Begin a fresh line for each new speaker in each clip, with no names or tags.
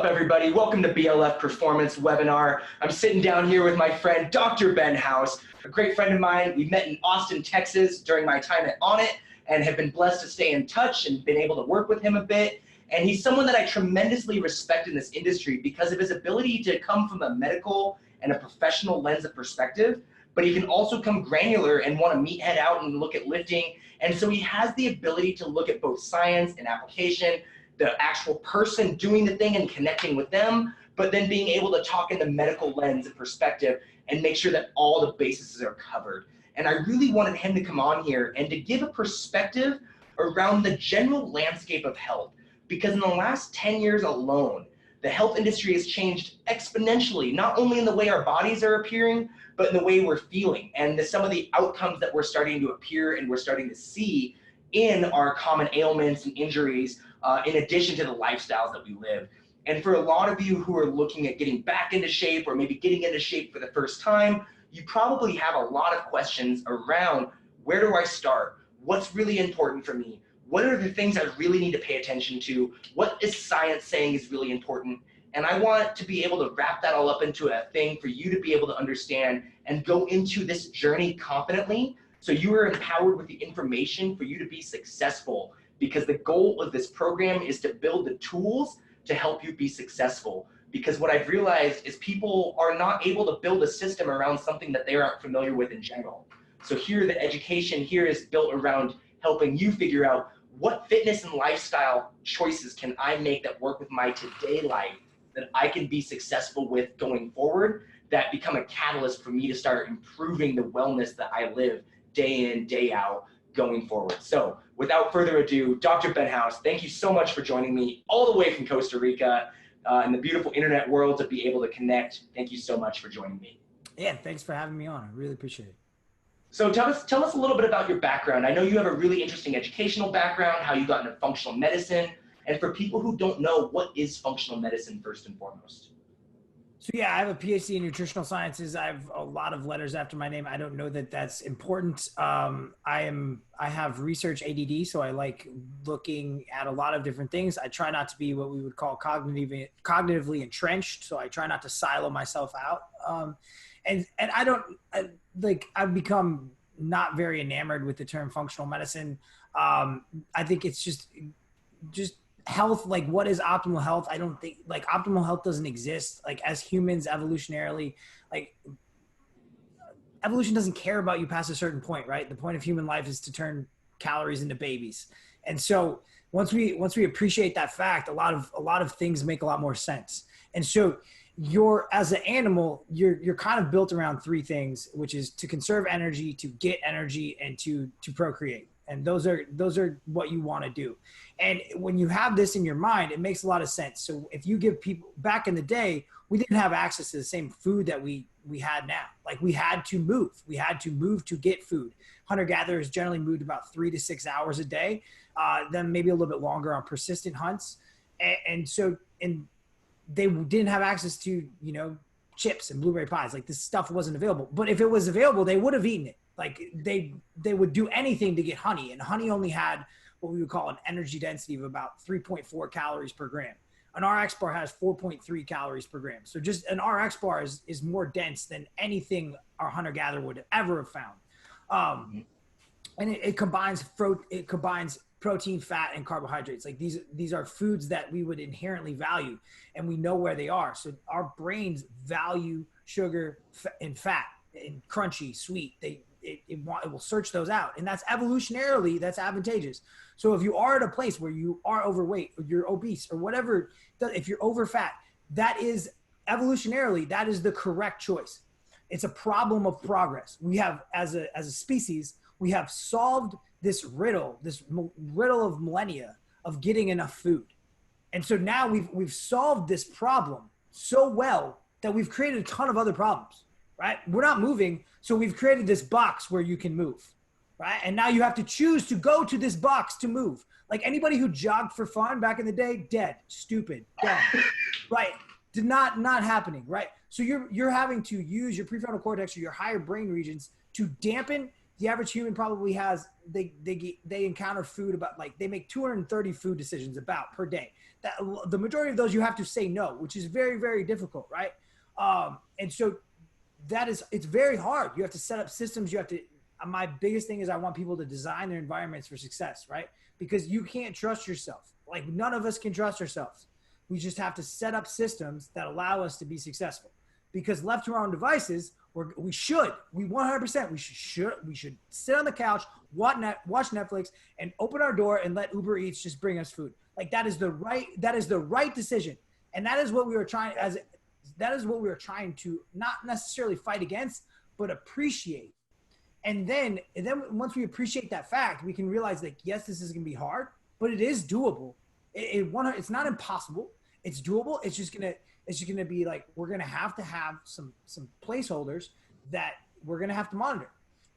everybody? Welcome to BLF Performance Webinar. I'm sitting down here with my friend, Dr. Ben House, a great friend of mine. We met in Austin, Texas during my time at Onnit and have been blessed to stay in touch and been able to work with him a bit. And he's someone that I tremendously respect in this industry because of his ability to come from a medical and a professional lens of perspective, but he can also come granular and want to meathead out and look at lifting. And so he has the ability to look at both science and application, the actual person doing the thing and connecting with them, but then being able to talk in the medical lens and perspective and make sure that all the bases are covered. And I really wanted him to come on here and to give a perspective around the general landscape of health, because in the last 10 years alone, the health industry has changed exponentially, not only in the way our bodies are appearing, but in the way we're feeling and some of the outcomes that we're starting to appear and we're starting to see in our common ailments and injuries, in addition to the lifestyles that we live. And for a lot of you who are looking at getting back into shape or maybe getting into shape for the first time, you probably have a lot of questions around where do I start? What's really important for me? What are the things I really need to pay attention to? What is science saying is really important? And I want to be able to wrap that all up into a thing for you to be able to understand and go into this journey confidently so you are empowered with the information for you to be successful, because the goal of this program is to build the tools to help you be successful. Because what I've realized is people are not able to build a system around something that they aren't familiar with in general. So here, the education here is built around helping you figure out what fitness and lifestyle choices can I make that work with my today life that I can be successful with going forward, that become a catalyst for me to start improving the wellness that I live day in, day out going forward. So without further ado, Dr. Ben House, thank you so much for joining me all the way from Costa Rica in the beautiful internet world to be able to connect. Thank you so much for joining me.
Yeah, thanks for having me on. I really appreciate it.
So tell us a little bit about your background. I know you have a really interesting educational background, how you got into functional medicine. And for people who don't know, what is functional medicine first and foremost?
So yeah, I have a PhD in nutritional sciences. I have a lot of letters after my name. I don't know that that's important. I have research ADD, so I like looking at a lot of different things. I try not to be what we would call cognitively entrenched. So I try not to silo myself out. And I've become not very enamored with the term functional medicine. I think it's just health. Like, what is optimal health? I don't think, like, optimal health doesn't exist. Like, as humans, evolutionarily, like, evolution doesn't care about you past a certain point, right? The point of human life is to turn calories into babies. And so once we appreciate that fact, a lot of things make a lot more sense. And so as an animal, you're kind of built around three things, which is to conserve energy, to get energy, and to procreate. And those are what you want to do. And when you have this in your mind, it makes a lot of sense. So if you give people, back in the day, we didn't have access to the same food that we had now. Like, we had to move. We had to move to get food. Hunter-gatherers generally moved about 3 to 6 hours a day, then maybe a little bit longer on persistent hunts. And they didn't have access to, chips and blueberry pies. Like, this stuff wasn't available. But if it was available, they would have eaten it. Like, they would do anything to get honey. And honey only had what we would call an energy density of about 3.4 calories per gram. An RX bar has 4.3 calories per gram. So just an RX bar is more dense than anything our hunter-gatherer would ever have found. And it combines protein, fat, and carbohydrates. Like, these are foods that we would inherently value, and we know where they are. So our brains value sugar and fat and crunchy, sweet. It will search those out, and that's evolutionarily, that's advantageous. So if you are at a place where you are overweight or you're obese or whatever, if you're over fat, that is evolutionarily, that is the correct choice. It's a problem of progress. We have, as a species, we have solved this riddle of millennia of getting enough food. And so now we've solved this problem so well that we've created a ton of other problems, right? We're not moving. So we've created this box where you can move, right? And now you have to choose to go to this box to move. Like, anybody who jogged for fun back in the day, dead, stupid, dead, right? Did not happening, right? So you're having to use your prefrontal cortex or your higher brain regions to dampen the average human probably has, they encounter food about, like, they make 230 food decisions about per day. That the majority of those you have to say no, which is very, very difficult, right? And so it's very hard. You have to set up systems. You have to, my biggest thing is I want people to design their environments for success, right? Because you can't trust yourself. Like, none of us can trust ourselves. We just have to set up systems that allow us to be successful. Because left to our own devices, we should sit on the couch, watch Netflix, and open our door and let Uber Eats just bring us food. Like, that is the right decision. And that is what we were trying to not necessarily fight against, but appreciate. And then once we appreciate that fact, we can realize that, yes, this is going to be hard, but it is doable. It's not impossible. It's doable. It's just going to be like, we're going to have some placeholders that we're going to have to monitor,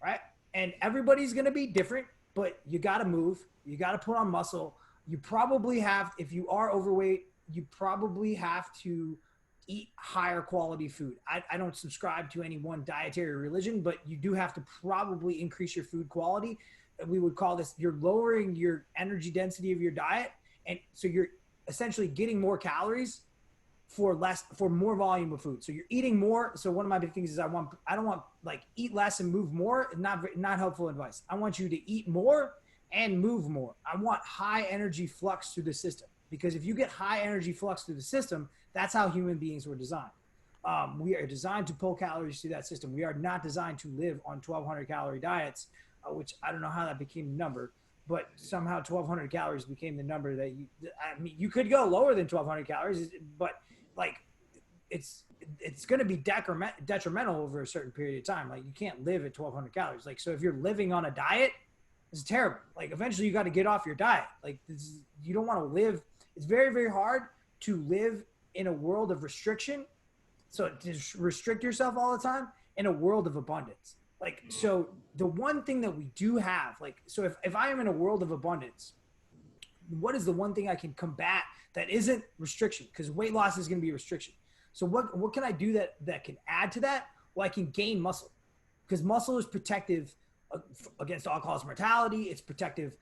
right? And everybody's going to be different, but you got to move. You got to put on muscle. You probably have, if you are overweight, you probably have to eat higher quality food. I don't subscribe to any one dietary religion, but you do have to probably increase your food quality. We would call this, you're lowering your energy density of your diet. And so you're essentially getting more calories for more volume of food. So you're eating more. So one of my big things is I don't want like eat less and move more. Not helpful advice. I want you to eat more and move more. I want high energy flux through the system, because if you get high energy flux through the system, that's how human beings were designed. We are designed to pull calories through that system. We are not designed to live on 1,200 calorie diets, which I don't know how that became the number, but somehow 1,200 calories became the number that you could go lower than 1,200 calories, but like it's going to be detrimental over a certain period of time. Like, you can't live at 1,200 calories. Like, so if you're living on a diet, it's terrible. Like, eventually you got to get off your diet. Like, you don't want to live. It's very, very hard to live in a world of restriction. So to restrict yourself all the time in a world of abundance. Like, so the one thing that we do have, like, so if I am in a world of abundance, what is the one thing I can combat that isn't restriction? Because weight loss is going to be restriction. So what can I do that can add to that? Well, I can gain muscle, because muscle is protective against all-cause mortality. It's protective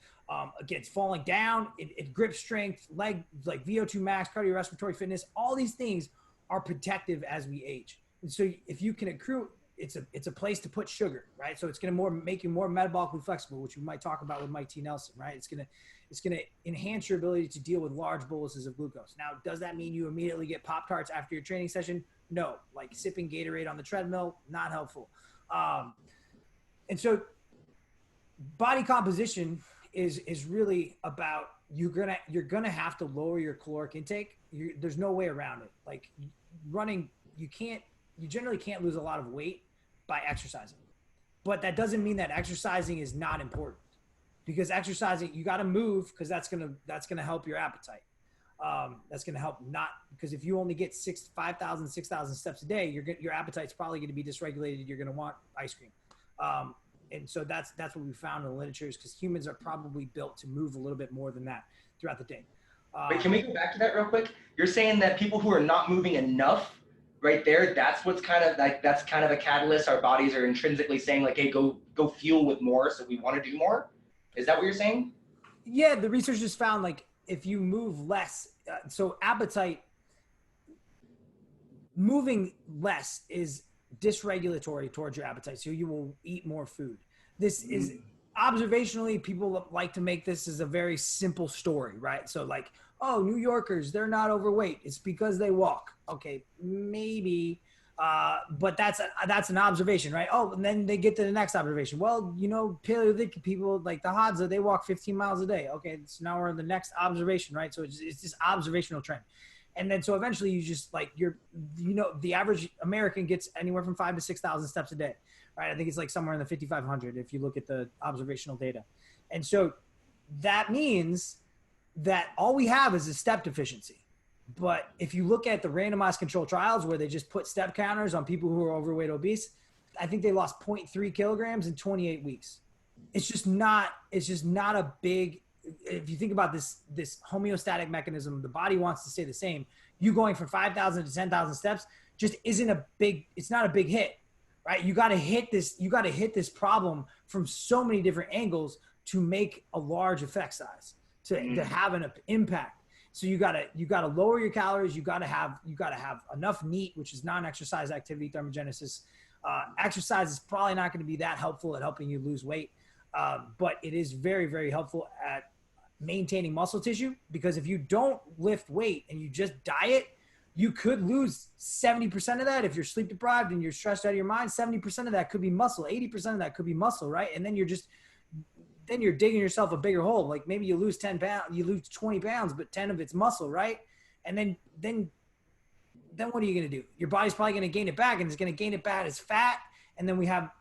against falling down. It grips strength, like VO2 max, cardiorespiratory fitness. All these things are protective as we age. And so if you can accrue, it's a place to put sugar, right? So it's going to make you more metabolically flexible, which we might talk about with Mike T. Nelson, right? It's going to enhance your ability to deal with large boluses of glucose. Now, does that mean you immediately get Pop-Tarts after your training session? No. Like sipping Gatorade on the treadmill, not helpful. And so body composition is really about, you're gonna have to lower your caloric intake. There's no way around it. Like running, you generally can't lose a lot of weight by exercising, but that doesn't mean that exercising is not important, because exercising, you got to move, because that's gonna help your appetite. That's gonna help, not because if you only get 5,000, 6,000 steps a day, your appetite's probably going to be dysregulated. You're going to want ice cream. And so that's what we found in the literature, is because humans are probably built to move a little bit more than that throughout the day.
Wait, can we go back to that real quick? You're saying that people who are not moving enough, right there, that's kind of a catalyst. Our bodies are intrinsically saying, like, hey, go fuel with more, so we want to do more. Is that what you're saying?
Yeah, the research just found, like, if you move less, so appetite, moving less is dysregulatory towards your appetite, so you will eat more food. This is observationally, people like to make this as a very simple story, right? So like, oh, New Yorkers, they're not overweight, it's because they walk. Okay, maybe, but that's an observation, right? Oh, and then they get to the next observation. Well, Paleolithic people like the Hadza, they walk 15 miles a day. Okay, so now we're on the next observation, right? So it's this observational trend. And then so eventually you just like, the average American gets anywhere from 5,000 to 6,000 steps a day, right? I think it's like somewhere in the 5,500 if you look at the observational data. And so that means that all we have is a step deficiency. But if you look at the randomized controlled trials where they just put step counters on people who are overweight, obese, I think they lost 0.3 kilograms in 28 weeks. It's just not a big, if you think about this homeostatic mechanism, the body wants to stay the same. You going from 5,000 to 10,000 steps just it's not a big hit. right? You got to hit this problem from so many different angles to make a large effect size, to have an impact. So you gotta lower your calories. You gotta have enough NEAT, which is non-exercise activity thermogenesis. Exercise is probably not going to be that helpful at helping you lose weight, but it is very, very helpful at maintaining muscle tissue, because if you don't lift weight and you just diet, you could lose 70% of that. If you're sleep deprived and you're stressed out of your mind, 70% of that could be muscle, 80% of that could be muscle, right? And then you're digging yourself a bigger hole. Like maybe you lose 10 pounds, you lose 20 pounds, but 10 of it's muscle, right? And then what are you going to do? Your body's probably going to gain it back, and it's going to gain it back as fat. And then we have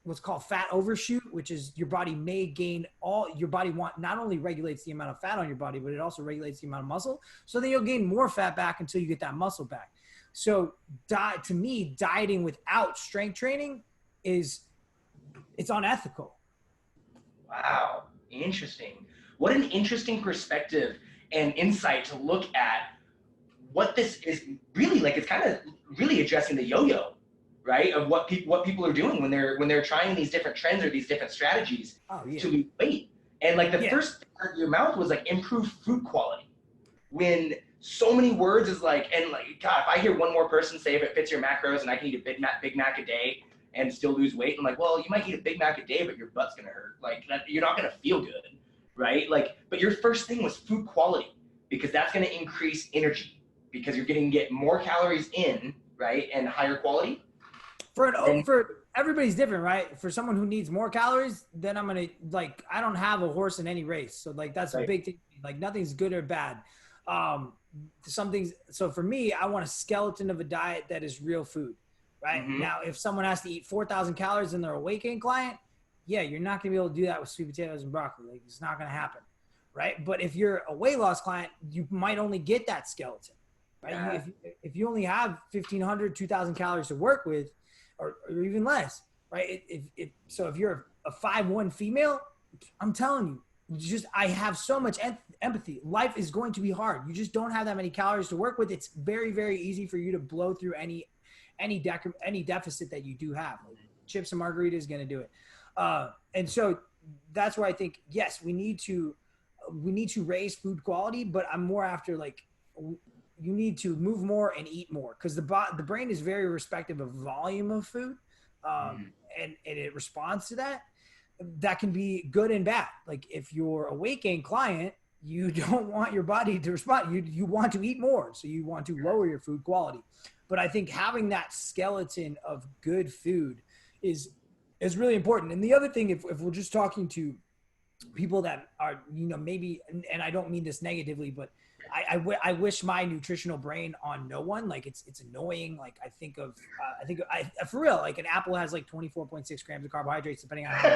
what's called fat overshoot, which is your body not only regulates the amount of fat on your body, but it also regulates the amount of muscle. So then you'll gain more fat back until you get that muscle back. So to me, dieting without strength training it's unethical.
Wow. Interesting. What an interesting perspective and insight to look at what this is really like. It's kind of really addressing the yo-yo, right? Of what people are doing when they're trying these different trends or these different strategies to lose weight. And like the first thing out of your mouth was like improved food quality. When so many words is like, and like, God, if I hear one more person say if it fits your macros and I can eat a Big Mac a day and still lose weight, I'm like, well, you might eat a Big Mac a day, but your butt's gonna hurt. Like you're not gonna feel good, right? Like, but your first thing was food quality, because that's gonna increase energy, because you're getting more calories in, right, and higher quality.
For everybody's different, right? For someone who needs more calories, then I'm gonna I don't have a horse in any race, so like that's a big thing. Like nothing's good or bad. Some things. So for me, I want a skeleton of a diet that is real food, right? Mm-hmm. Now, if someone has to eat 4,000 calories and they're a weight gain client, yeah, you're not gonna be able to do that with sweet potatoes and broccoli. Like it's not gonna happen, right? But if you're a weight loss client, you might only get that skeleton, right? Yeah. If you only have 1,500, 2,000 calories to work with, or even less, right? So if you're a 5'1" female, I'm telling you, I have so much empathy. Life is going to be hard. You just don't have that many calories to work with. It's very, very easy for you to blow through any deficit that you do have. Like chips and margaritas is going to do it. And so that's where I think, yes, we need to raise food quality, but I'm more after like, you need to move more and eat more, because the brain is very respective of volume of food, and it responds to that. That can be good and bad. Like if you're a weight gain client, you don't want your body to respond. You want to eat more, so you want to lower your food quality. But I think having that skeleton of good food is really important. And the other thing, if we're just talking to people that are, maybe, and I don't mean this negatively, but I wish my nutritional brain on no one. Like it's annoying. Like I think for real, like an apple has like 24.6 grams of carbohydrates, depending on how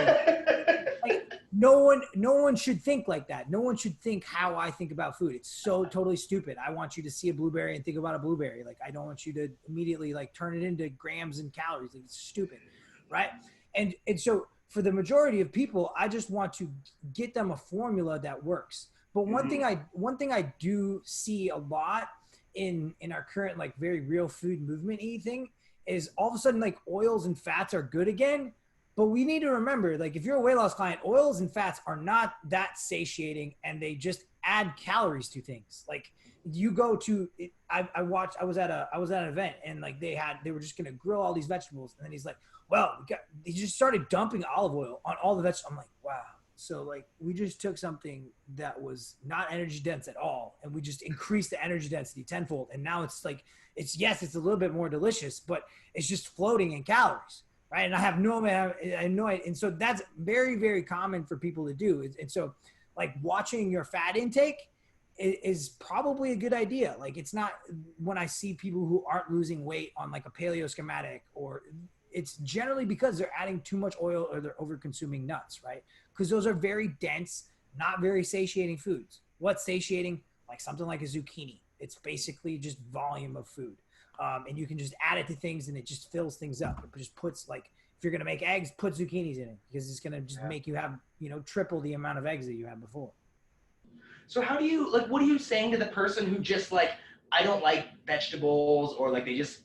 like no one should think like that. No one should think how I think about food. It's so totally stupid. I want you to see a blueberry and think about a blueberry. Like I don't want you to immediately like turn it into grams and calories. Like it's stupid. Right. And so for the majority of people, I just want to get them a formula that works. But one thing I do see a lot in our current like very real food movement thing is all of a sudden like oils and fats are good again. But we need to remember, like if you're a weight loss client, oils and fats are not that satiating, and they just add calories to things. Like you go to I was at an event, and like they were just gonna grill all these vegetables, and then he's like, well, he just started dumping olive oil on all the vegetables. I'm like, wow. So like we just took something that was not energy dense at all, and we just increased the energy density tenfold. And now it's like, it's a little bit more delicious, but it's just floating in calories, right? And I have no idea. And so that's very, very common for people to do. And so like watching your fat intake is probably a good idea. Like it's not, when I see people who aren't losing weight on like a paleo schematic, or it's generally because they're adding too much oil or they're over consuming nuts, right? Because those are very dense, not very satiating foods. What's satiating? Like something like a zucchini. It's basically just volume of food. And you can just add it to things and it just fills things up. It just puts, like, if you're going to make eggs, put zucchinis in it, because it's going to just make you have, triple the amount of eggs that you had before.
So how do you, like, what are you saying to the person who just like, I don't like vegetables, or like they just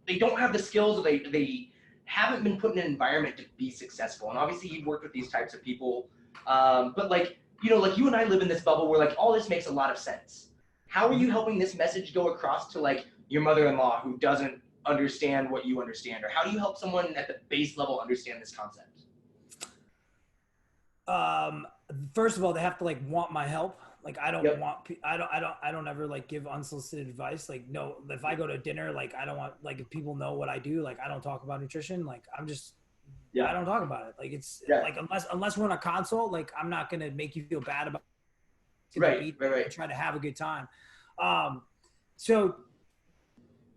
they don't have the skills, or they haven't been put in an environment to be successful. And obviously you've worked with these types of people, but like, you know, like you and I live in this bubble where like all this makes a lot of sense. How are you helping this message go across to like your mother-in-law who doesn't understand what you understand? Or how do you help someone at the base level understand this concept?
First of all, they have to like want my help. Like I don't
Yep.
want, I don't ever like give unsolicited advice. Like, no, if I go to dinner, like I don't want, like if people know what I do, like I don't talk about nutrition. Like I'm just, I
Yeah.
don't talk about it. Like it's
Yeah.
like, unless we're on a consult, like I'm not going to make you feel bad about it.
Right. Right.
Try to have a good time. Um, so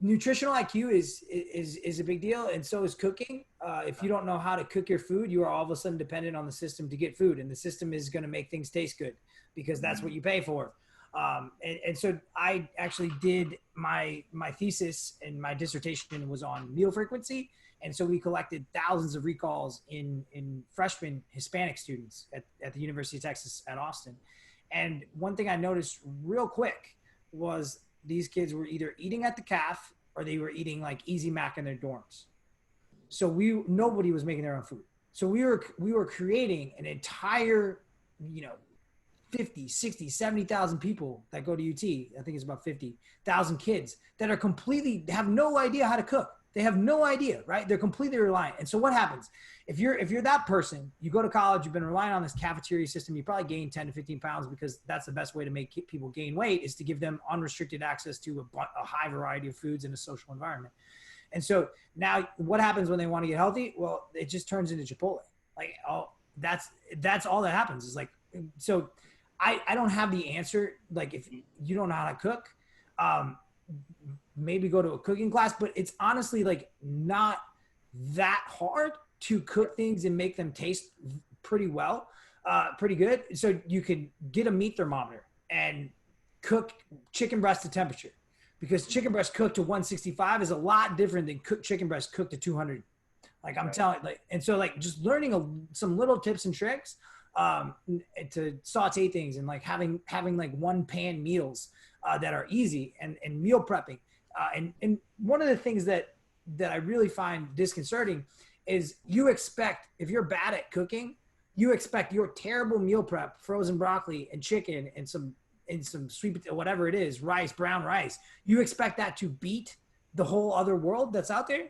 nutritional IQ is a big deal, and so is cooking. If you don't know how to cook your food, you are all of a sudden dependent on the system to get food, and the system is going to make things taste good because that's what you pay for. And so I actually did my thesis, and my dissertation was on meal frequency, and so we collected thousands of recalls in freshman Hispanic students at the University of Texas at Austin. And one thing I noticed real quick was these kids were either eating at the caf or they were eating like Easy Mac in their dorms. So nobody was making their own food. So we were creating an entire, 50, 60, 70,000 people that go to UT. I think it's about 50,000 kids that are completely have no idea how to cook. They have no idea, right? They're completely reliant. And so what happens? If you're that person, you go to college, you've been relying on this cafeteria system, you probably gain 10 to 15 pounds because that's the best way to make people gain weight is to give them unrestricted access to a high variety of foods in a social environment. And so now what happens when they want to get healthy? Well, it just turns into Chipotle. Like, that's all that happens is like, so I don't have the answer. Like if you don't know how to cook, maybe go to a cooking class, but it's honestly like not that hard to cook things and make them taste pretty well, pretty good. So you can get a meat thermometer and cook chicken breast to temperature, because chicken breast cooked to 165 is a lot different than chicken breast cooked to 200. Like I'm telling, like, and so like just learning some little tips and tricks to saute things, and like having like one pan meals that are easy, and meal prepping. And one of the things that I really find disconcerting is you expect, if you're bad at cooking, you expect your terrible meal prep, frozen broccoli and chicken and some sweet potato, whatever it is, rice, brown rice. You expect that to beat the whole other world that's out there?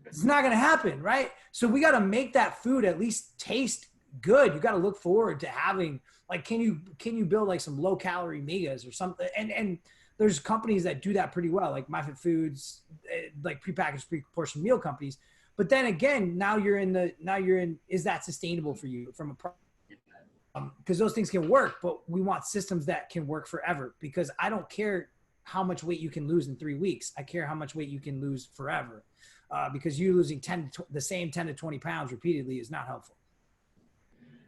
It's not going to happen, right? So we got to make that food at least taste good. You got to look forward to having, like, can you build like some low calorie megas or something? And there's companies that do that pretty well, like MyFit Foods, like prepackaged, pre-portioned meal companies. But then again, now you're in, is that sustainable for you from a because those things can work, but we want systems that can work forever, because I don't care how much weight you can lose in 3 weeks. I care how much weight you can lose forever, because you losing the same 10 to 20 pounds repeatedly is not helpful.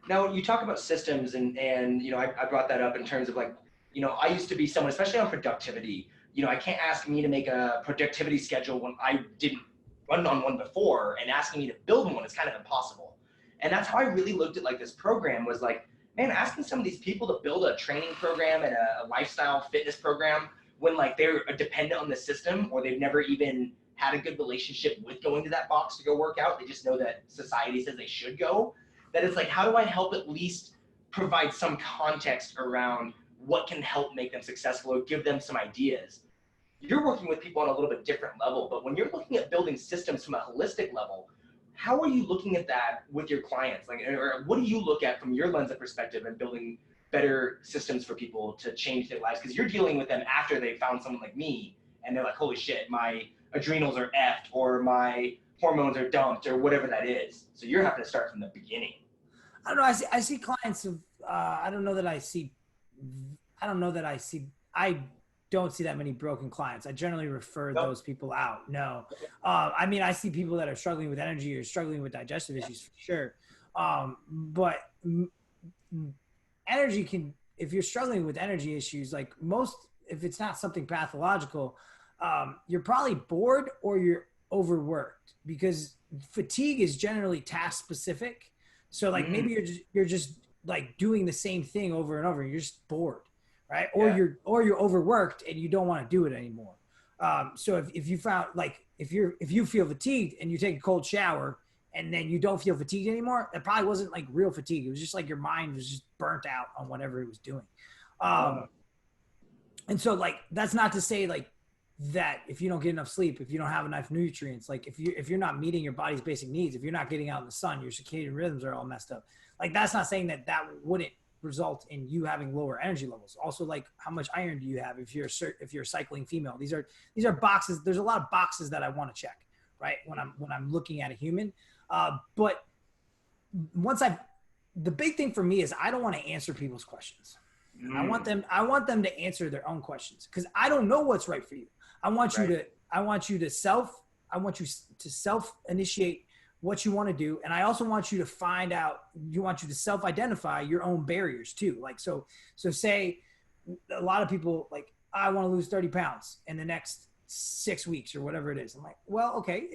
Now you talk about systems, and I brought that up in terms of like, I used to be someone, especially on productivity, I can't ask me to make a productivity schedule when I didn't run on one before, and asking me to build one is kind of impossible. And that's how I really looked at like this program, was like, man, asking some of these people to build a training program and a lifestyle fitness program when like they're dependent on the system, or they've never even had a good relationship with going to that box to go work out. They just know that society says they should go. That it's like, how do I help at least provide some context around what can help make them successful, or give them some ideas? You're working with people on a little bit different level, but when you're looking at building systems from a holistic level, how are you looking at that with your clients? Like, or what do you look at from your lens of perspective and building better systems for people to change their lives? Because you're dealing with them after they found someone like me, and they're like, holy shit, my adrenals are effed, or my hormones are dumped, or whatever that is. So you're having to start from the beginning.
I don't know. I see clients of, I don't see that many broken clients. I generally refer those people out. No. I mean, I see people that are struggling with energy or struggling with digestive issues for sure. But energy can, if you're struggling with energy issues, like if it's not something pathological, you're probably bored or you're overworked, because fatigue is generally task specific. So like maybe you're just like doing the same thing over and over. You're just bored, right? Or you're overworked and you don't want to do it anymore. So if you found, like, if you feel fatigued and you take a cold shower and then you don't feel fatigued anymore, that probably wasn't like real fatigue. It was just like your mind was just burnt out on whatever it was doing. And so like, that's not to say like that if you don't get enough sleep, if you don't have enough nutrients, like if you're not meeting your body's basic needs, if you're not getting out in the sun, your circadian rhythms are all messed up. Like, that's not saying that wouldn't result in you having lower energy levels. Also, like, how much iron do you have if you're a cycling female? These are boxes. There's a lot of boxes that I want to check, right? When I'm looking at a human. But the big thing for me is I don't want to answer people's questions. I want them to answer their own questions, because I don't know what's right for you. I want you to self initiate what you want to do. And I also want you to self-identify your own barriers too. Like, so say a lot of people like, I want to lose 30 pounds in the next 6 weeks or whatever it is. I'm like, well, okay,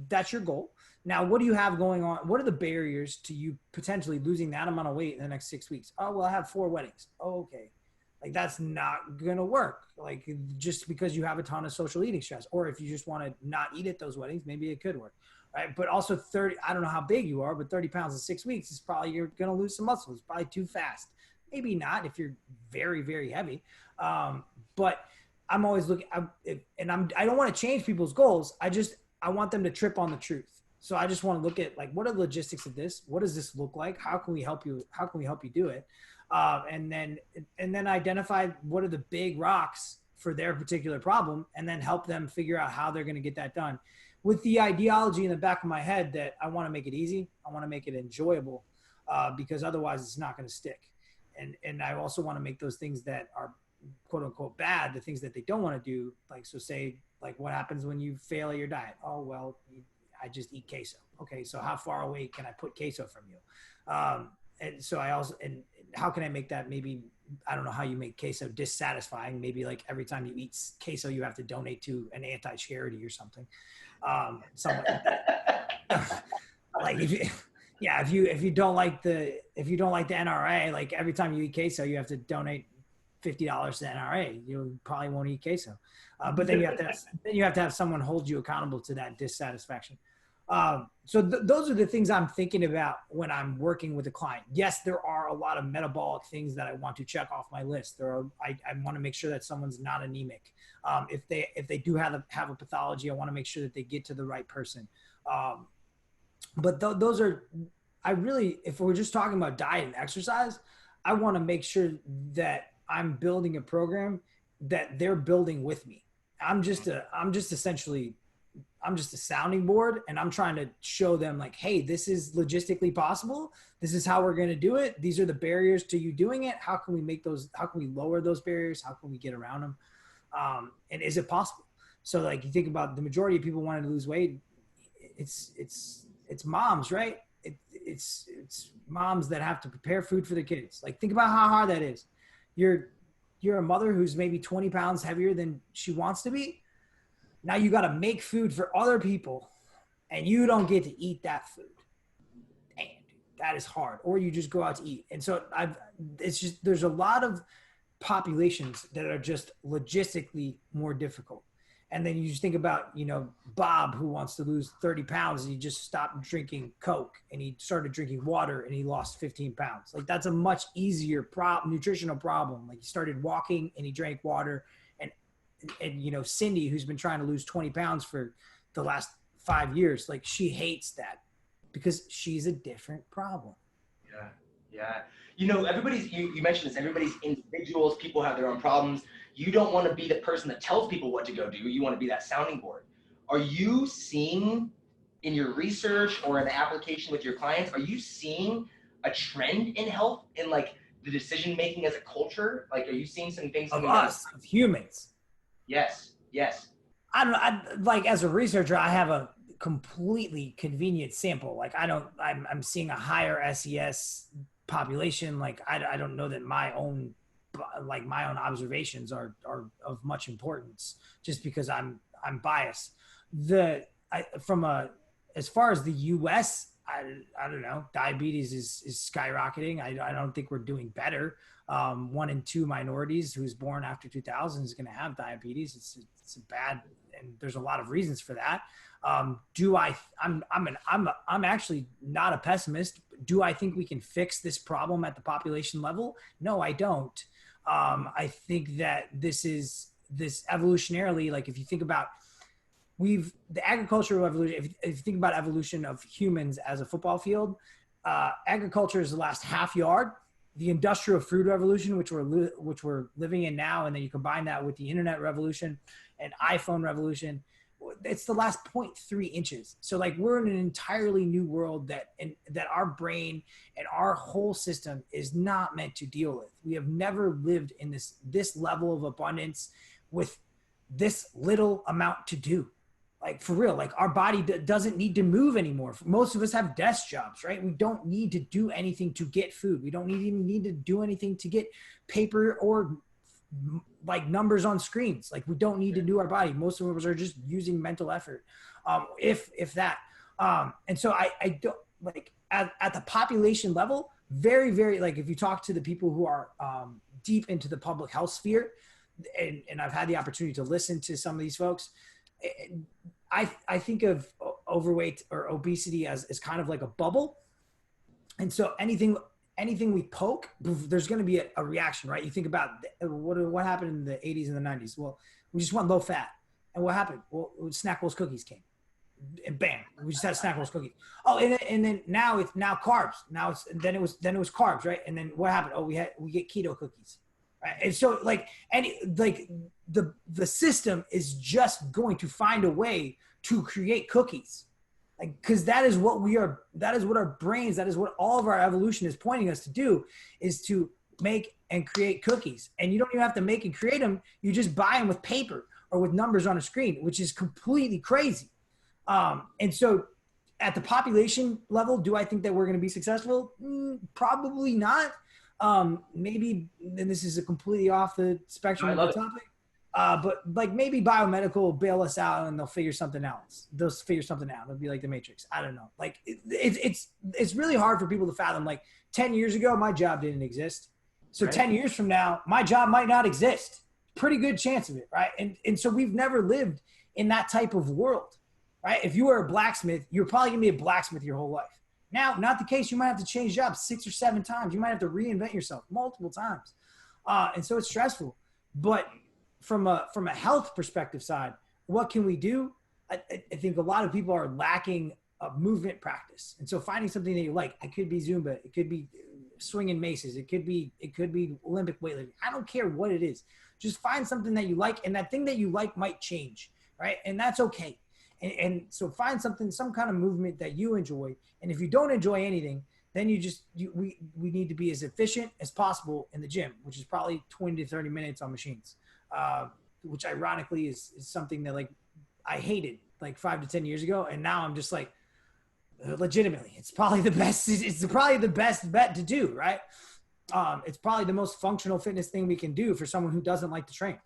that's your goal. Now, what do you have going on? What are the barriers to you potentially losing that amount of weight in the next 6 weeks? Oh, well, I have 4 weddings. Oh, okay. Like, that's not going to work. Like, just because you have a ton of social eating stress, or if you just want to not eat at those weddings, maybe it could work. Right. But also I don't know how big you are, but 30 pounds in 6 weeks is probably, you're going to lose some muscle. It's probably too fast. Maybe not if you're very, very heavy. But I'm always looking, I don't want to change people's goals. I want them to trip on the truth. So I just want to look at, like, what are the logistics of this? What does this look like? How can we help you? How can we help you do it? And then identify what are the big rocks for their particular problem, and then help them figure out how they're going to get that done, with the ideology in the back of my head that I want to make it easy. I want to make it enjoyable, because otherwise it's not going to stick. And I also want to make those things that are quote unquote bad, the things that they don't want to do. Like, so say, like, what happens when you fail at your diet? Oh, well, I just eat queso. Okay. So how far away can I put queso from you? And so and how can I make that, maybe, I don't know how you make queso dissatisfying. Maybe like every time you eat queso, you have to donate to an anti-charity or something. Something like that. Like, if you don't like the NRA, like every time you eat queso, you have to donate $50 to the NRA. You probably won't eat queso. But then you have to have someone hold you accountable to that dissatisfaction. So those are the things I'm thinking about when I'm working with a client. Yes, there are a lot of metabolic things that I want to check off my list. I want to make sure that someone's not anemic. If they do have a pathology, I want to make sure that they get to the right person. But those are, if we're just talking about diet and exercise, I want to make sure that I'm building a program that they're building with me. I'm just essentially a sounding board, and I'm trying to show them, like, hey, this is logistically possible. This is how we're going to do it. These are the barriers to you doing it. How can we lower those barriers? How can we get around them? And is it possible? So, like, you think about the majority of people wanting to lose weight. It's moms, right? It's moms that have to prepare food for their kids. Like, think about how hard that is. You're a mother who's maybe 20 pounds heavier than she wants to be. Now you got to make food for other people, and you don't get to eat that food. Damn, dude, that is hard. Or you just go out to eat. And so there's a lot of populations that are just logistically more difficult. And then you just think about, Bob, who wants to lose 30 pounds, and he just stopped drinking Coke and he started drinking water and he lost 15 pounds. Like, that's a much easier nutritional problem. Like, he started walking and he drank water. And Cindy, who's been trying to lose 20 pounds for the last 5 years, like, she hates that because she's a different problem.
Yeah. You mentioned this, everybody's individuals, people have their own problems. You don't want to be the person that tells people what to go do. You want to be that sounding board. Are you seeing in your research or in the application with your clients, are you seeing a trend in health, in like the decision-making as a culture? Like, are you seeing some things
of humans?
Yes.
Like, as a researcher, I have a completely convenient sample. Like, I'm seeing a higher SES population. Like, I don't know that my own observations are of much importance, just because I'm biased. As far as the US, I don't know. Diabetes is skyrocketing. I don't think we're doing better. 1 in 2 minorities who's born after 2000 is going to have diabetes. It's a bad, and there's a lot of reasons for that. I'm actually not a pessimist. Do I think we can fix this problem at the population level? No, I don't. I think that this evolutionarily, like if you think about the agricultural evolution, if you think about evolution of humans as a football field, agriculture is the last half yard. The industrial food revolution, which we're living in now, and then you combine that with the internet revolution and iPhone revolution, it's the last 0.3 inches. So like we're in an entirely new world that our brain and our whole system is not meant to deal with. We have never lived in this level of abundance with this little amount to do. Like for real, like our body doesn't need to move anymore. Most of us have desk jobs, right? We don't need to do anything to get food. We don't even need to do anything to get paper or like numbers on screens. Like we don't need to do our body. Most of us are just using mental effort, if that. And so I don't like at the population level, very, very, like if you talk to the people who are deep into the public health sphere, and I've had the opportunity to listen to some of these folks, I think of overweight or obesity as kind of like a bubble. And so anything we poke, there's going to be a reaction, right? You think about what happened in the 80s and the 90s. Well, we just went low fat. And what happened? Well, Snackwell's cookies came. And bam, we just had Snackwell's cookies. Oh, and then now it's carbs. Then it was carbs, right? And then what happened? Oh, we get keto cookies. Right? And so the system is just going to find a way to create cookies. Like, cause that is what our brains, that is what all of our evolution is pointing us to do, is to make and create cookies. And you don't even have to make and create them. You just buy them with paper or with numbers on a screen, which is completely crazy. And so at the population level, do I think that we're going to be successful? Probably not. Maybe, and this is a completely off the spectrum of the topic, but like maybe biomedical will bail us out and they'll figure something else. They'll figure something out. It'll be like the Matrix. I don't know. Like it's really hard for people to fathom. Like 10 years ago, my job didn't exist. So right. 10 years from now, my job might not exist. Pretty good chance of it. Right. And so we've never lived in that type of world, right? If you were a blacksmith, you're probably gonna be a blacksmith your whole life. Now, not the case. You might have to change jobs 6 or 7 times. You might have to reinvent yourself multiple times. And so it's stressful. But from a health perspective side, what can we do? I think a lot of people are lacking a movement practice. And so finding something that you like, it could be Zumba, it could be swinging maces, it could be Olympic weightlifting. I don't care what it is. Just find something that you like, and that thing that you like might change, right? And that's okay. And so find some kind of movement that you enjoy. And if you don't enjoy anything, then we need to be as efficient as possible in the gym, which is probably 20 to 30 minutes on machines, which ironically is something that like I hated like 5 to 10 years ago. And now I'm just like, legitimately, it's probably the best bet to do, right? It's probably the most functional fitness thing we can do for someone who doesn't like to train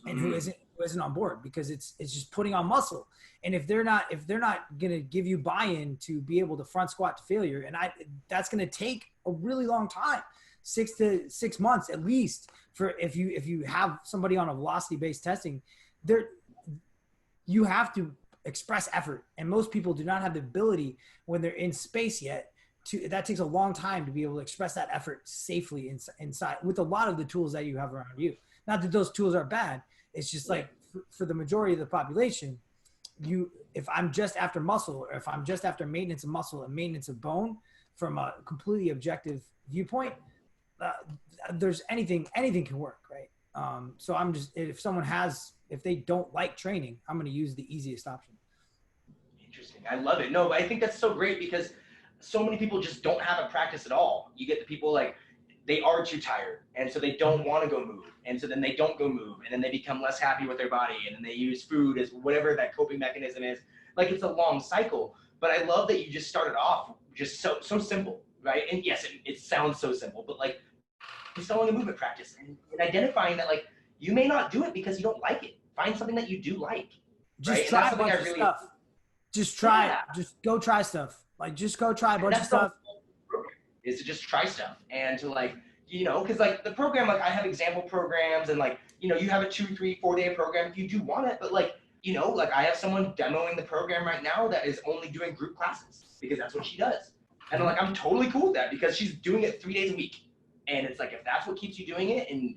and who isn't on board, because it's just putting on muscle. And if they're not going to give you buy-in to be able to front squat to failure, and that's going to take a really long time, 6 to 6 months at least, for if you have somebody on a velocity-based testing, you have to express effort. And most people do not have the ability when they're in space yet that takes a long time to be able to express that effort safely inside with a lot of the tools that you have around you. Not that those tools are bad. It's just like for the majority of the population, if I'm just after muscle, or if I'm just after maintenance of muscle and maintenance of bone from a completely objective viewpoint, there's anything can work, right? So I'm just, if they don't like training, I'm going to use the easiest option.
Interesting. I love it. No, but I think that's so great, because so many people just don't have a practice at all. You get the people like, they are too tired, and so they don't want to go move, and so then they don't go move, and then they become less happy with their body, and then they use food as whatever that coping mechanism is. Like, it's a long cycle. But I love that you just started off just so simple, right? And yes, it sounds so simple, but like installing a movement practice and identifying that like you may not do it because you don't like it. Find something that you do like.
Just try a bunch of stuff. Just try it. Just go try stuff. Like just go try a
And
bunch of
that's the whole
stuff.
program, is to just try stuff and to like, because like the program, like I have example programs and like, you have a 2, 3, 4 day program if you do want it, but like, like I have someone demoing the program right now that is only doing group classes because that's what she does. And I'm like, I'm totally cool with that because she's doing it 3 days a week. And it's like, if that's what keeps you doing it, and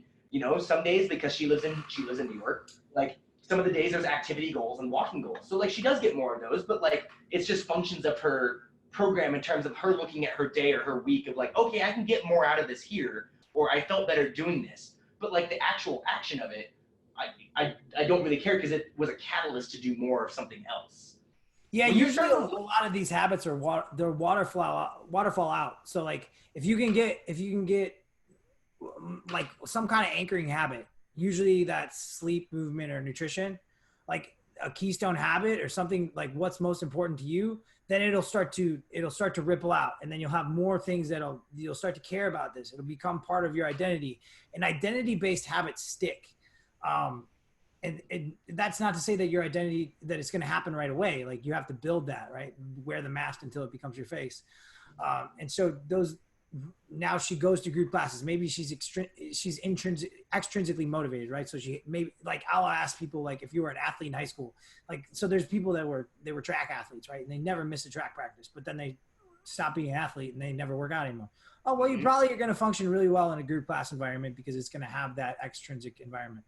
some days because she lives in New York, like some of the days there's activity goals and walking goals. So like she does get more of those, but like it's just functions of her program in terms of her looking at her day or her week of like, okay, I can get more out of this here, or I felt better doing this. But like the actual action of it, I don't really care because it was a catalyst to do more of something else.
Yeah,
When you're
usually a
starting to
lot of these habits are they're waterfall out. So like if you can get like some kind of anchoring habit, usually that's sleep, movement, or nutrition, like a keystone habit or something like what's most important to you, then it'll start to ripple out, and then you'll have more things you'll start to care about this. It'll become part of your identity, and identity-based habits stick. And that's not to say that your identity, that it's going to happen right away. Like you have to build that, right? Wear the mask until it becomes your face. And so now she goes to group classes. Maybe she's extrinsically motivated, right? So she maybe, like, I'll ask people, like, if you were an athlete in high school, like, so there's people that were track athletes, right? And they never miss a track practice, but then they stop being an athlete and they never work out anymore. Oh, well, you probably are going to function really well in a group class environment because it's going to have that extrinsic environment.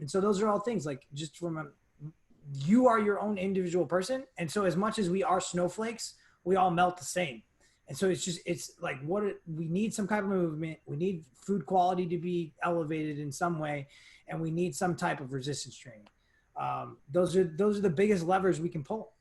And so those are all things, like, just you are your own individual person. And so as much as we are snowflakes, we all melt the same. And so it's like we need some kind of movement. We need food quality to be elevated in some way. And we need some type of resistance training. Those are the biggest levers we can pull.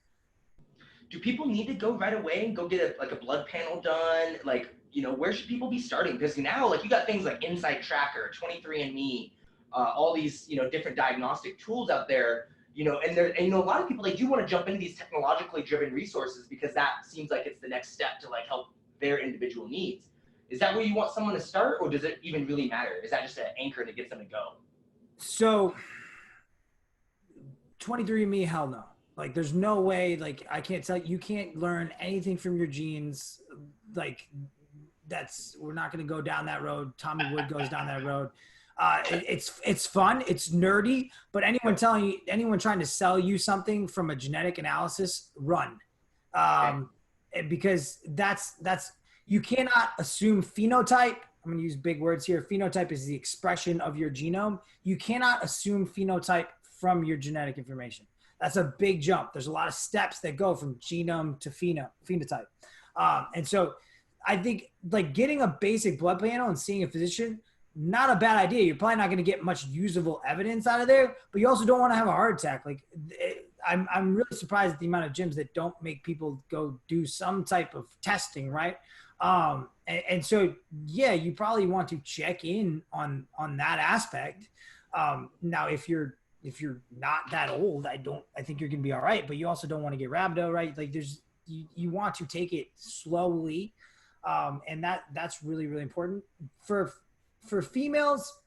Do people need to go right away and go get a blood panel done? Like, where should people be starting? Because now, like, you got things like Insight Tracker, 23andMe, all these, different diagnostic tools out there, and a lot of people, they do want to jump into these technologically driven resources because that seems like it's the next step to, like, help their individual needs. Is that where you want someone to start, or does it even really matter? Is that just an anchor that gets them to go?
So 23andMe, hell no. Like, there's no way, like, I can't tell you can't learn anything from your genes. Like, we're not going to go down that road. Tommy Wood goes down that road. It's fun, it's nerdy, but anyone trying to sell you something from a genetic analysis, run. Because that's you cannot assume phenotype. I'm going to use big words here. Phenotype is the expression of your genome. You cannot assume phenotype from your genetic information. That's a big jump. There's a lot of steps that go from genome to phenotype. And so I think, like, getting a basic blood panel and seeing a physician, not a bad idea. You're probably not going to get much usable evidence out of there, but you also don't want to have a heart attack. Like, I'm really surprised at the amount of gyms that don't make people go do some type of testing, right? And so, yeah, you probably want to check in on that aspect. Now, if you're not that old, I think you're going to be all right, but you also don't want to get rhabdo, right? Like, you want to take it slowly. And that's really, really important for females.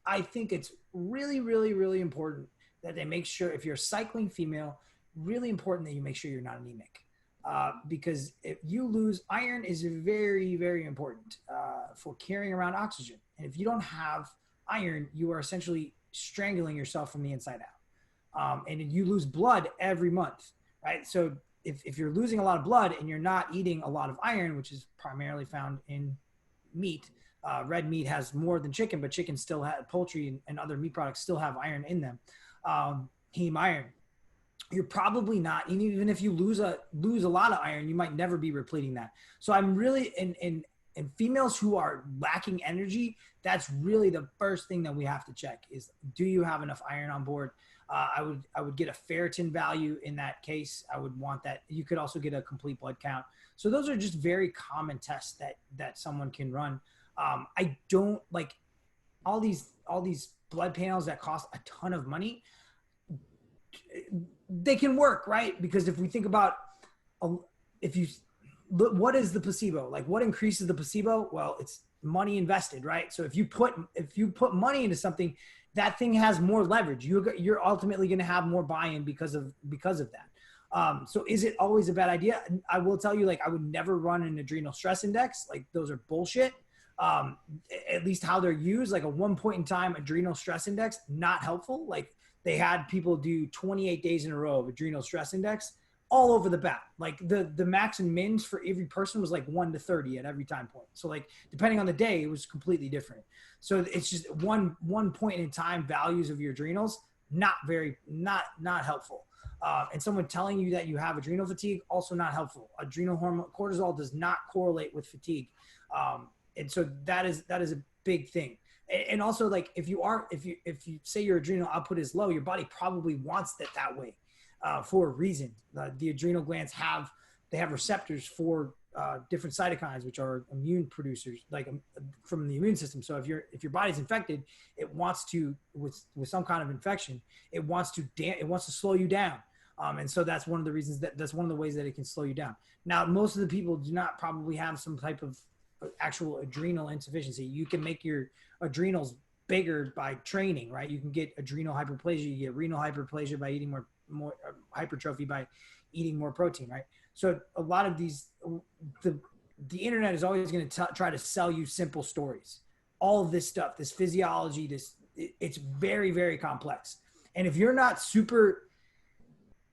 I think it's really, really, really important that they make sure, if you're a cycling female, really important that you make sure you're not anemic. Because if you lose, iron is very, very important for carrying around oxygen. And if you don't have iron, you are essentially strangling yourself from the inside out. And you lose blood every month, right? So if you're losing a lot of blood and you're not eating a lot of iron, which is primarily found in meat, red meat has more than chicken, but chicken still have, poultry and other meat products still have iron in them. Heme iron. You're probably not, even if you lose a lot of iron, you might never be repleting that. So I'm really, in females who are lacking energy, that's really the first thing that we have to check is, do you have enough iron on board? I would get a ferritin value in that case. I would want that. You could also get a complete blood count. So those are just very common tests that someone can run. I don't like all these blood panels that cost a ton of money. They can work, right? Because if we think about, what is the placebo? Like, what increases the placebo? Well, it's money invested, right? So if you put money into something, that thing has more leverage. You're ultimately going to have more buy-in because of that. So is it always a bad idea? I will tell you, like, I would never run an adrenal stress index. Like, those are bullshit. At least how they're used, like a 1 point in time adrenal stress index, not helpful. Like, they had people do 28 days in a row of adrenal stress index all over the bat. Like the max and mins for every person was like 1 to 30 at every time point. So like, depending on the day, it was completely different. So it's just one point in time values of your adrenals, not helpful. And someone telling you that you have adrenal fatigue, also not helpful. Adrenal hormone cortisol does not correlate with fatigue. And so that is a big thing. And also, like, if you say your adrenal output is low, your body probably wants it that way for a reason. The adrenal glands have receptors for different cytokines, which are immune producers, like from the immune system. So if your body's infected, it wants to, with some kind of infection, it wants to slow you down. And so that's one of the reasons that's one of the ways that it can slow you down. Now, most of the people do not probably have some type of actual adrenal insufficiency. You can make your adrenals bigger by training, right? You can get adrenal hyperplasia, you get renal hyperplasia by eating more hypertrophy by eating more protein, right? So a lot of these, the internet is always going to try to sell you simple stories. All of this stuff, this physiology, it's very, very complex. And if you're not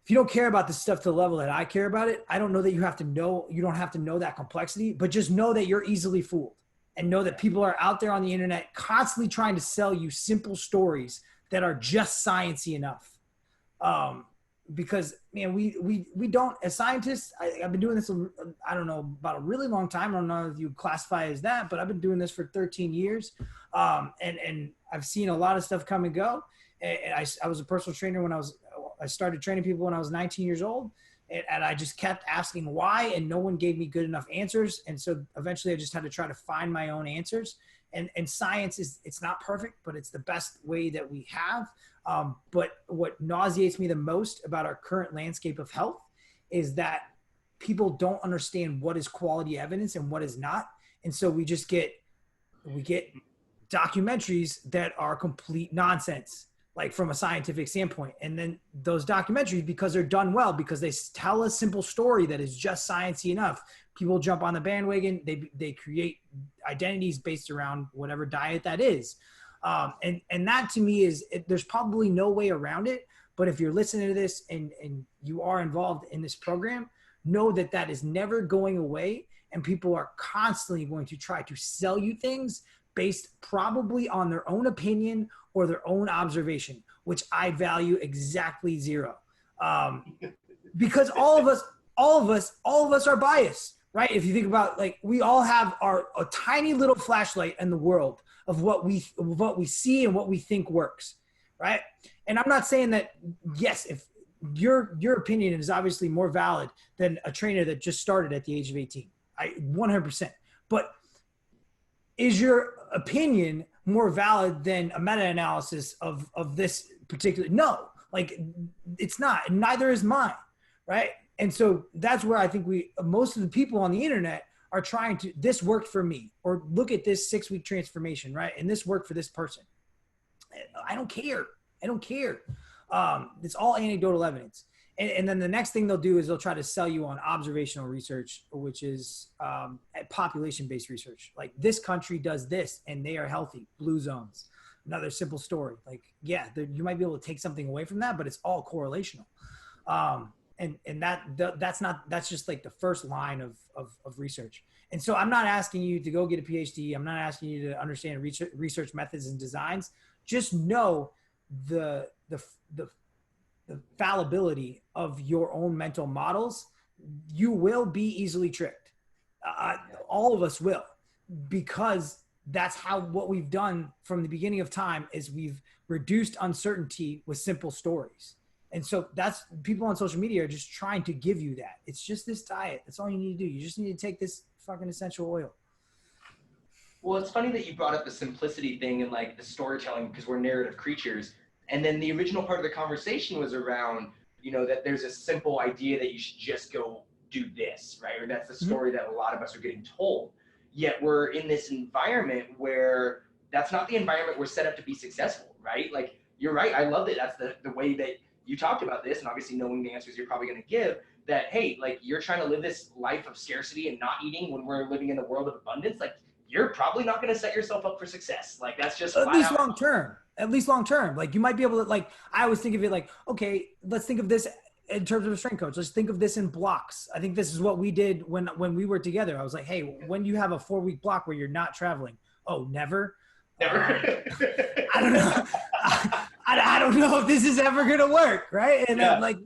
if you don't care about this stuff to the level that I care about it, I don't know that you don't have to know that complexity, but just know that you're easily fooled, and know that people are out there on the internet constantly trying to sell you simple stories that are just sciencey enough. Because, man, we don't, as scientists, I've been doing this, I don't know, about a really long time. I don't know if you classify as that, but I've been doing this for 13 years. And I've seen a lot of stuff come and go. And I was a personal trainer I started training people when I was 19 years old, and I just kept asking why, and no one gave me good enough answers. And so eventually I just had to try to find my own answers. And science it's not perfect, but it's the best way that we have. But what nauseates me the most about our current landscape of health is that people don't understand what is quality evidence and what is not. And so we get documentaries that are complete nonsense, like from a scientific standpoint. And then those documentaries, because they're done well, because they tell a simple story that is just sciencey enough, people jump on the bandwagon. They create identities based around whatever diet that is. And that to me there's probably no way around it. But if you're listening to this and you are involved in this program, know that is never going away. And people are constantly going to try to sell you things based probably on their own opinion or their own observation, which I value exactly zero. Because all of us are biased, right? If you think about, like, we all have a tiny little flashlight in the world of what we see and what we think works, right? And I'm not saying that, yes, if your opinion is obviously more valid than a trainer that just started at the age of 18, 100%. But is your opinion more valid than a meta-analysis of this particular? No, like, it's not, and neither is mine, right? And so that's where I think most of the people on the internet are trying to, this worked for me, or look at this 6-week transformation, right? And this worked for this person. I don't care. It's all anecdotal evidence. And then the next thing they'll do is they'll try to sell you on observational research, which is population-based research. Like, this country does this and they are healthy, blue zones. Another simple story. Like, yeah, you might be able to take something away from that, but it's all correlational. And that's just like the first line of research. And so I'm not asking you to go get a PhD. I'm not asking you to understand research methods and designs. Just know the fallibility of your own mental models. You will be easily tricked. All of us will, because that's what we've done from the beginning of time, is we've reduced uncertainty with simple stories. And so that's, people on social media are just trying to give you that. It's just this diet. That's all you need to do. You just need to take this fucking essential oil.
Well, it's funny that you brought up the simplicity thing and like the storytelling, because we're narrative creatures. And then the original part of the conversation was around, that there's a simple idea that you should just go do this, right? Or that's the story that a lot of us are getting told. Yet we're in this environment where that's not the environment we're set up to be successful, right? Like, you're right. I love that. That's the way that you talked about this, and obviously knowing the answers you're probably going to give, that, hey, like, you're trying to live this life of scarcity and not eating when we're living in the world of abundance. Like, you're probably not going to set yourself up for success. Like, that's just
At
flat
least
out.
long term. At least long term. Like, you might be able to, like, I always think of it like, okay, let's think of this in terms of a strength coach. Let's think of this in blocks. I think this is what we did when we were together. I was like, hey, when you have a 4-week block where you're not traveling, oh, never.
Never.
I don't know. I don't know if this is ever going to work. Right. And then, like,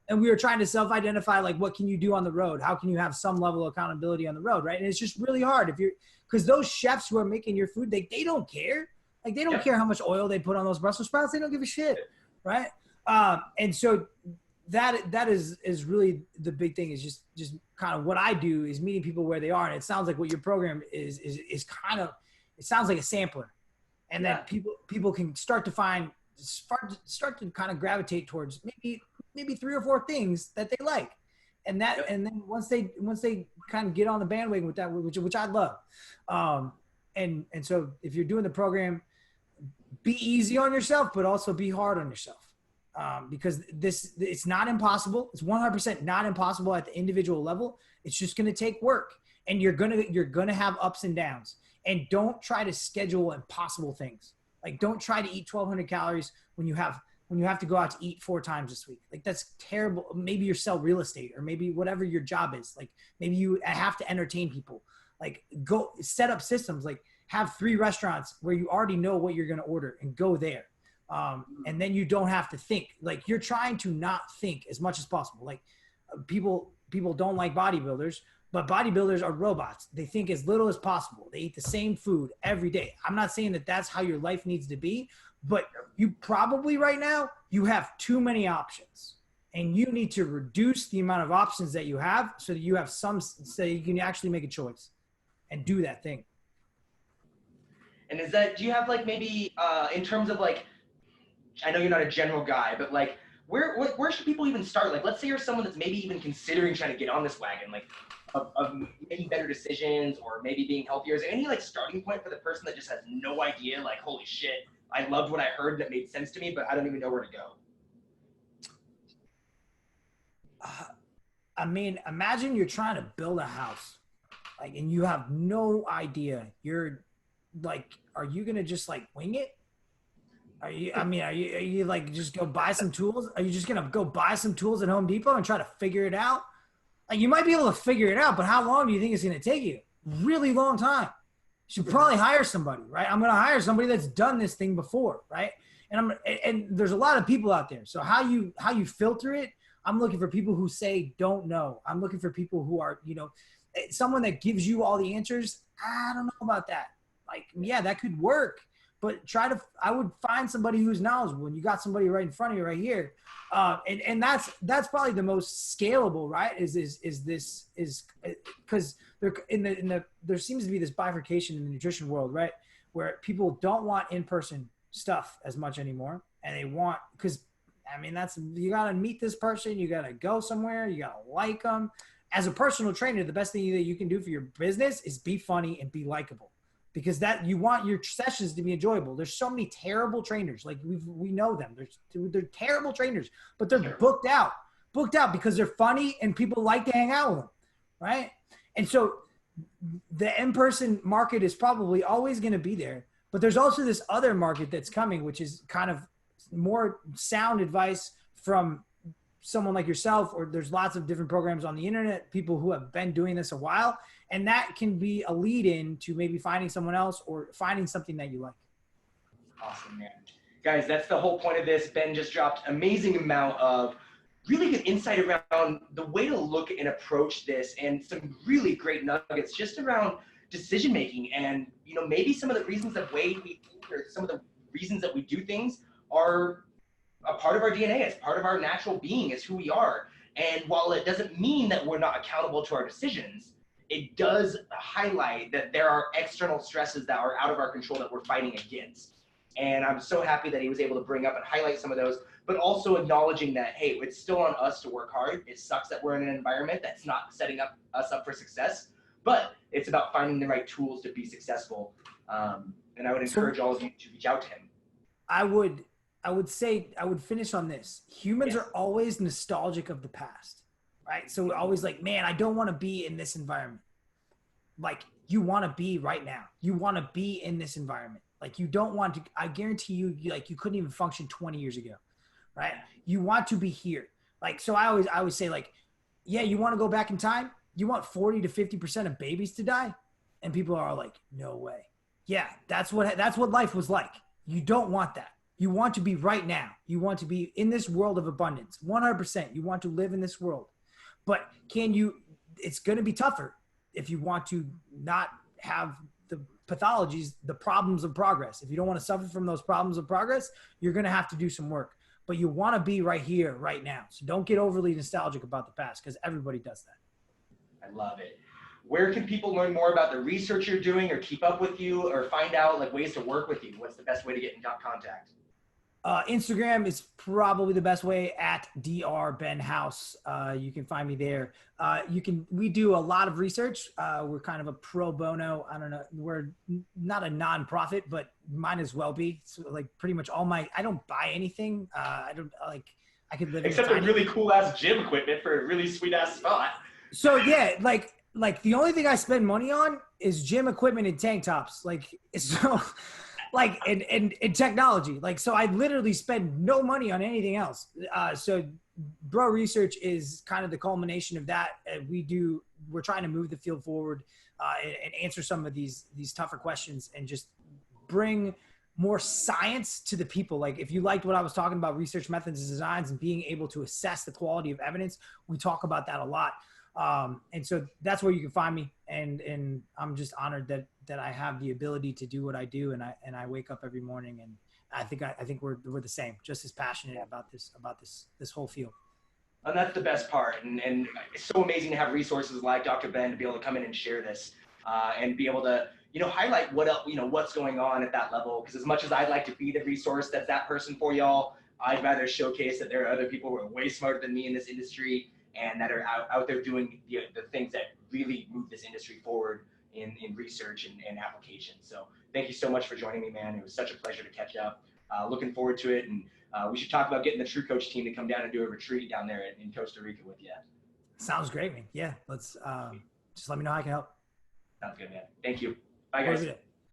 and we were trying to self-identify, like, what can you do on the road? How can you have some level of accountability on the road? Right. And it's just really hard if you're, because those chefs who are making your food, they don't care. Like, they don't care how much oil they put on those Brussels sprouts. They don't give a shit. Right. And so that is really the big thing, is just kind of what I do is meeting people where they are. And it sounds like what your program is kind of, it sounds like a sampler. And then people can start to kind of gravitate towards maybe 3 or 4 things that they like. And that, and then once they kind of get on the bandwagon with that, which I love. And so if you're doing the program, be easy on yourself, but also be hard on yourself. Because it's not impossible. It's 100% not impossible at the individual level. It's just going to take work, and you're going to have ups and downs. And don't try to schedule impossible things. Like, don't try to eat 1,200 calories when you have to go out to eat 4 times this week. Like, that's terrible. Maybe you sell real estate, or maybe whatever your job is. Like, maybe you have to entertain people. Like, go set up systems. Like, have 3 restaurants where you already know what you're going to order, and go there. And then you don't have to think. Like, you're trying to not think as much as possible. Like, people don't like bodybuilders, but bodybuilders are robots. They think as little as possible. They eat the same food every day. I'm not saying that that's how your life needs to be, but you probably right now, you have too many options, and you need to reduce the amount of options that you have so that you have so you can actually make a choice and do that thing.
And do you have, like, maybe in terms of, like, I know you're not a general guy, but, like, where should people even start? Like, let's say you're someone that's maybe even considering trying to get on this wagon, like, of making better decisions, or maybe being healthier. Is there any, like, starting point for the person that just has no idea, like, holy shit, I loved what I heard that made sense to me, but I don't even know where to go?
I mean, imagine you're trying to build a house, like, and you have no idea. You're like, are you going to just, like, wing it? Are you like, just go buy some tools? Are you just going to go buy some tools at Home Depot and try to figure it out? Like, you might be able to figure it out, but how long do you think it's going to take you? Really long time. You should probably hire somebody, right? I'm going to hire somebody that's done this thing before, right? And there's a lot of people out there. So how you filter it, I'm looking for people who say don't know. I'm looking for people who are, someone that gives you all the answers. I don't know about that. Like, yeah, that could work. But I would find somebody who's knowledgeable, and you got somebody right in front of you right here. And that's probably the most scalable, right? Is because there seems to be this bifurcation in the nutrition world, right? Where people don't want in-person stuff as much anymore. And they want, because I mean, you got to meet this person. You got to go somewhere. You got to like them. As a personal trainer, the best thing that you can do for your business is be funny and be likable. Because that you want your sessions to be enjoyable. There's so many terrible trainers. Like, we know them. They're terrible trainers, but they're booked out because they're funny and people like to hang out with them, right? And so the in-person market is probably always going to be there, but there's also this other market that's coming, which is kind of more sound advice from someone like yourself, or there's lots of different programs on the internet, people who have been doing this a while. And that can be a lead in to maybe finding someone else or finding something that you like.
Awesome, man. Guys, that's the whole point of this. Ben just dropped an amazing amount of really good insight around the way to look and approach this, and some really great nuggets just around decision-making. And, maybe some of the reasons that way we think, or some of the reasons that we do things, are a part of our DNA. It's part of our natural being. It's who we are. And while it doesn't mean that we're not accountable to our decisions, it does highlight that there are external stresses that are out of our control that we're fighting against. And I'm so happy that he was able to bring up and highlight some of those, but also acknowledging that, hey, it's still on us to work hard. It sucks that we're in an environment that's not setting us up for success, but it's about finding the right tools to be successful. And I would encourage all of you to reach out to him.
I would I would say I would finish on this. Humans
Yes.
are always nostalgic of the past, right? So we're always like, man, I don't want to be in this environment. Like you want to be right now. You want to be in this environment. Like you don't want to. I guarantee you, like you couldn't even function 20 years ago, right? You want to be here. Like so, I always say like, yeah, you want to go back in time. You want 40 to 50% of babies to die, and people are like, no way. Yeah, that's what life was like. You don't want that. You want to be right now. You want to be in this world of abundance. 100%. You want to live in this world. But can you, it's going to be tougher if you want to not have the pathologies, the problems of progress. If you don't want to suffer from those problems of progress, you're going to have to do some work. But you want to be right here, right now. So don't get overly nostalgic about the past because everybody does that.
I love it. Where can people learn more about the research you're doing or keep up with you or find out like ways to work with you? What's the best way to get in contact?
Instagram is probably the best way at Dr. Ben House. You can find me there. We do a lot of research. We're kind of a pro bono. I don't know. We're not a nonprofit, but might as well be. So like pretty much I don't buy anything. I don't like, I could live
Except a really cool ass gym equipment for a really sweet ass spot.
So yeah, like the only thing I spend money on is gym equipment and tank tops. Like so like and technology. Like so I literally spend no money on anything else. So Bro Research is kind of the culmination of that. We're trying to move the field forward and answer some of these tougher questions and just bring more science to the people. Like if you liked what I was talking about, research methods and designs and being able to assess the quality of evidence, we talk about that a lot. And so that's where you can find me. And I'm just honored that I have the ability to do what I do. And I wake up every morning and I think we're the same, just as passionate about this whole field.
And that's the best part. And it's so amazing to have resources like Dr. Ben to be able to come in and share this and be able to, highlight what else, what's going on at that level. Because as much as I'd like to be the resource that's that person for y'all, I'd rather showcase that there are other people who are way smarter than me in this industry and that are out there doing the things that really move this industry forward in research and application. So thank you so much for joining me, man. It was such a pleasure to catch up. Looking forward to it. And we should talk about getting the True Coach team to come down and do a retreat down there in Costa Rica with you.
Sounds great, man. Yeah, let's just let me know how I can help.
Sounds good, man. Thank you. Bye, guys.